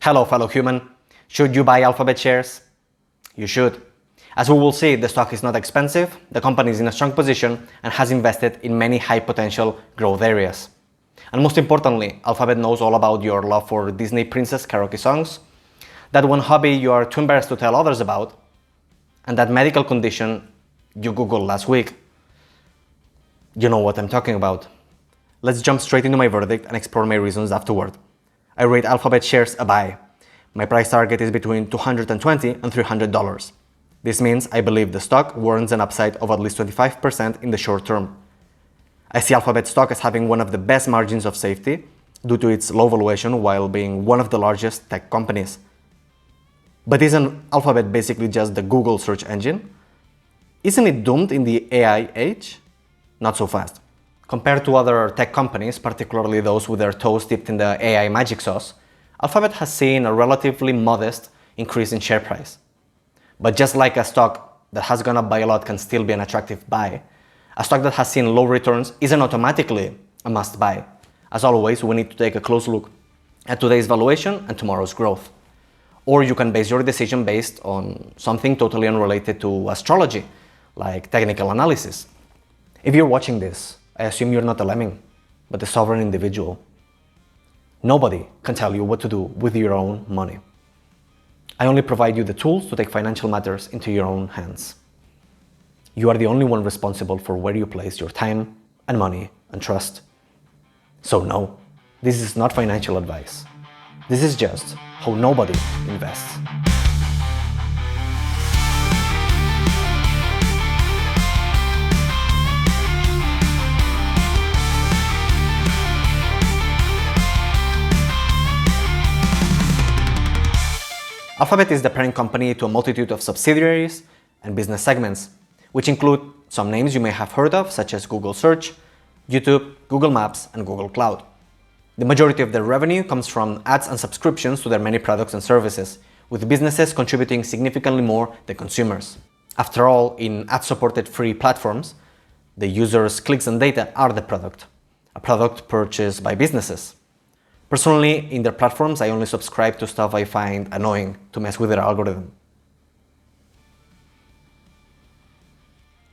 Hello, fellow human. Should you buy Alphabet shares? You should. As we will see, the stock is not expensive, the company is in a strong position and has invested in many high potential growth areas. And most importantly, Alphabet knows all about your love for Disney princess karaoke songs, that one hobby you are too embarrassed to tell others about, and that medical condition you Googled last week. You know what I'm talking about. Let's jump straight into my verdict and explore my reasons afterward. I rate Alphabet shares a buy. My price target is between $220 and $300. This means I believe the stock warrants an upside of at least 25% in the short term. I see Alphabet stock as having one of the best margins of safety due to its low valuation while being one of the largest tech companies. But isn't Alphabet basically just the Google search engine? Isn't it doomed in the AI age? Not so fast. Compared to other tech companies, particularly those with their toes dipped in the AI magic sauce, Alphabet has seen a relatively modest increase in share price. But just like a stock that has gone up by a lot can still be an attractive buy, a stock that has seen low returns isn't automatically a must buy. As always, we need to take a close look at today's valuation and tomorrow's growth. Or you can base your decision based on something totally unrelated to astrology, like technical analysis. If you're watching this, I assume you're not a lemming, but a sovereign individual. Nobody can tell you what to do with your own money. I only provide you the tools to take financial matters into your own hands. You are the only one responsible for where you place your time and money and trust. So no, this is not financial advice. This is just how nobody invests. Alphabet is the parent company to a multitude of subsidiaries and business segments, which include some names you may have heard of, such as Google Search, YouTube, Google Maps, and Google Cloud. The majority of their revenue comes from ads and subscriptions to their many products and services, with businesses contributing significantly more than consumers. After all, in ad-supported free platforms, the users' clicks and data are the product, a product purchased by businesses. Personally, in their platforms, I only subscribe to stuff I find annoying to mess with their algorithm.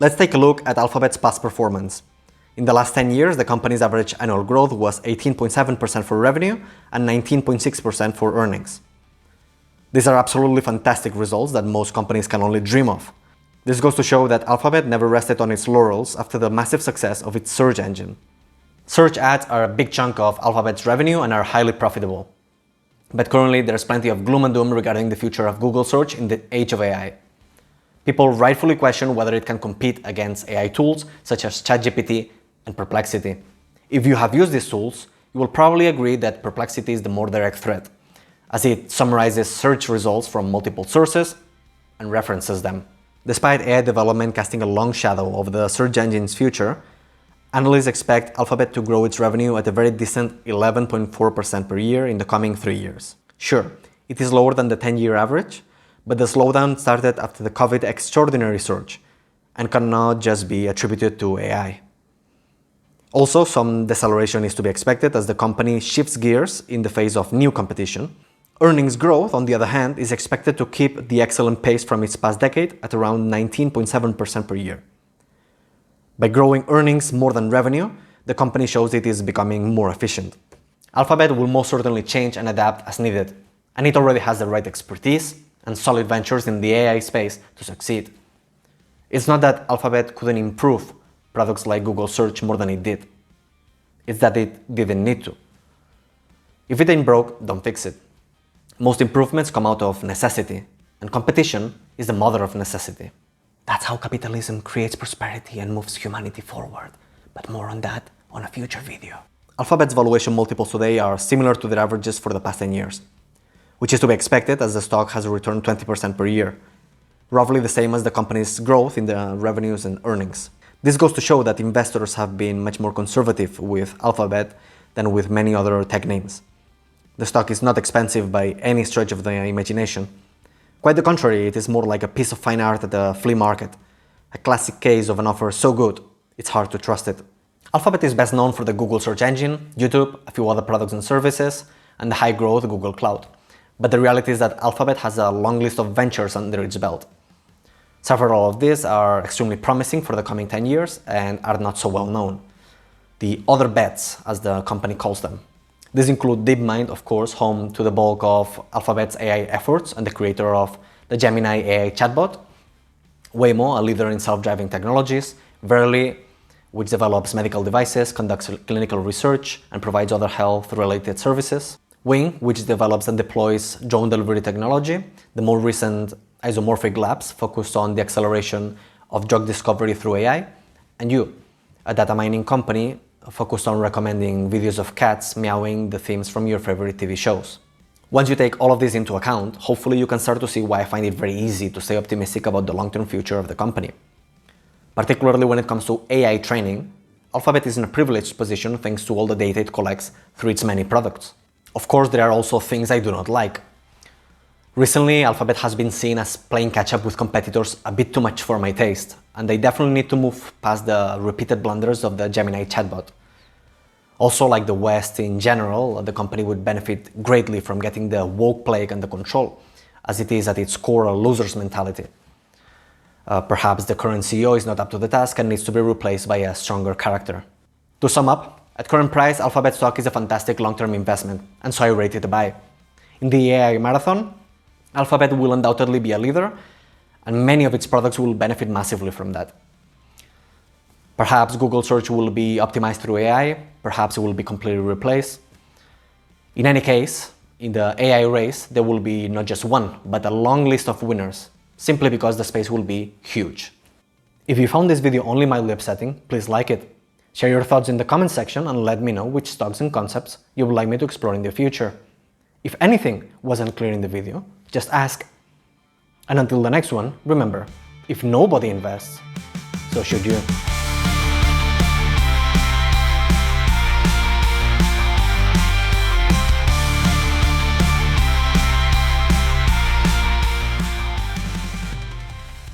Let's take a look at Alphabet's past performance. In the last 10 years, the company's average annual growth was 18.7% for revenue and 19.6% for earnings. These are absolutely fantastic results that most companies can only dream of. This goes to show that Alphabet never rested on its laurels after the massive success of its search engine. Search ads are a big chunk of Alphabet's revenue and are highly profitable. But currently, there's plenty of gloom and doom regarding the future of Google Search in the age of AI. People rightfully question whether it can compete against AI tools such as ChatGPT and Perplexity. If you have used these tools, you will probably agree that Perplexity is the more direct threat, as it summarizes search results from multiple sources and references them. Despite AI development casting a long shadow over the search engine's future, analysts expect Alphabet to grow its revenue at a very decent 11.4% per year in the coming 3 years. Sure, it is lower than the 10-year average, but the slowdown started after the COVID extraordinary surge and cannot just be attributed to AI. Also, some deceleration is to be expected as the company shifts gears in the face of new competition. Earnings growth, on the other hand, is expected to keep the excellent pace from its past decade at around 19.7% per year. By growing earnings more than revenue, the company shows it is becoming more efficient. Alphabet will most certainly change and adapt as needed, and it already has the right expertise and solid ventures in the AI space to succeed. It's not that Alphabet couldn't improve products like Google Search more than it did. It's that it didn't need to. If it ain't broke, don't fix it. Most improvements come out of necessity, and competition is the mother of necessity. That's how capitalism creates prosperity and moves humanity forward. But more on that on a future video. Alphabet's valuation multiples today are similar to their averages for the past 10 years, which is to be expected as the stock has returned 20% per year, roughly the same as the company's growth in the revenues and earnings. This goes to show that investors have been much more conservative with Alphabet than with many other tech names. The stock is not expensive by any stretch of the imagination. Quite the contrary, it is more like a piece of fine art at a flea market, a classic case of an offer so good, it's hard to trust it. Alphabet is best known for the Google search engine, YouTube, a few other products and services, and the high-growth Google Cloud, But the reality is that Alphabet has a long list of ventures under its belt. Several of these are extremely promising for the coming 10 years and are not so well known. The other bets, as the company calls them. These include DeepMind, of course, home to the bulk of Alphabet's AI efforts and the creator of the Gemini AI chatbot, Waymo, a leader in self-driving technologies, Verily, which develops medical devices, conducts clinical research, and provides other health-related services, Wing, which develops and deploys drone delivery technology, the more recent isomorphic labs focused on the acceleration of drug discovery through AI, and You, a data mining company focused on recommending videos of cats meowing the themes from your favorite TV shows. Once you take all of this into account, hopefully you can start to see why I find it very easy to stay optimistic about the long-term future of the company. Particularly when it comes to AI training, Alphabet is in a privileged position thanks to all the data it collects through its many products. Of course, there are also things I do not like. Recently, Alphabet has been seen as playing catch-up with competitors a bit too much for my taste, and they definitely need to move past the repeated blunders of the Gemini chatbot. Also, like the West in general, the company would benefit greatly from getting the woke plague under control, as it is at its core a loser's mentality. Perhaps the current CEO is not up to the task and needs to be replaced by a stronger character. To sum up, at current price, Alphabet stock is a fantastic long-term investment, and so I rate it a buy. In the AI marathon, Alphabet will undoubtedly be a leader, and many of its products will benefit massively from that. Perhaps Google search will be optimized through AI, perhaps it will be completely replaced. In any case, in the AI race, there will be not just one, but a long list of winners, simply because the space will be huge. If you found this video only mildly upsetting, please like it. Share your thoughts in the comment section and let me know which stocks and concepts you would like me to explore in the future. If anything wasn't clear in the video, just ask. And until the next one, remember, if nobody invests, so should you.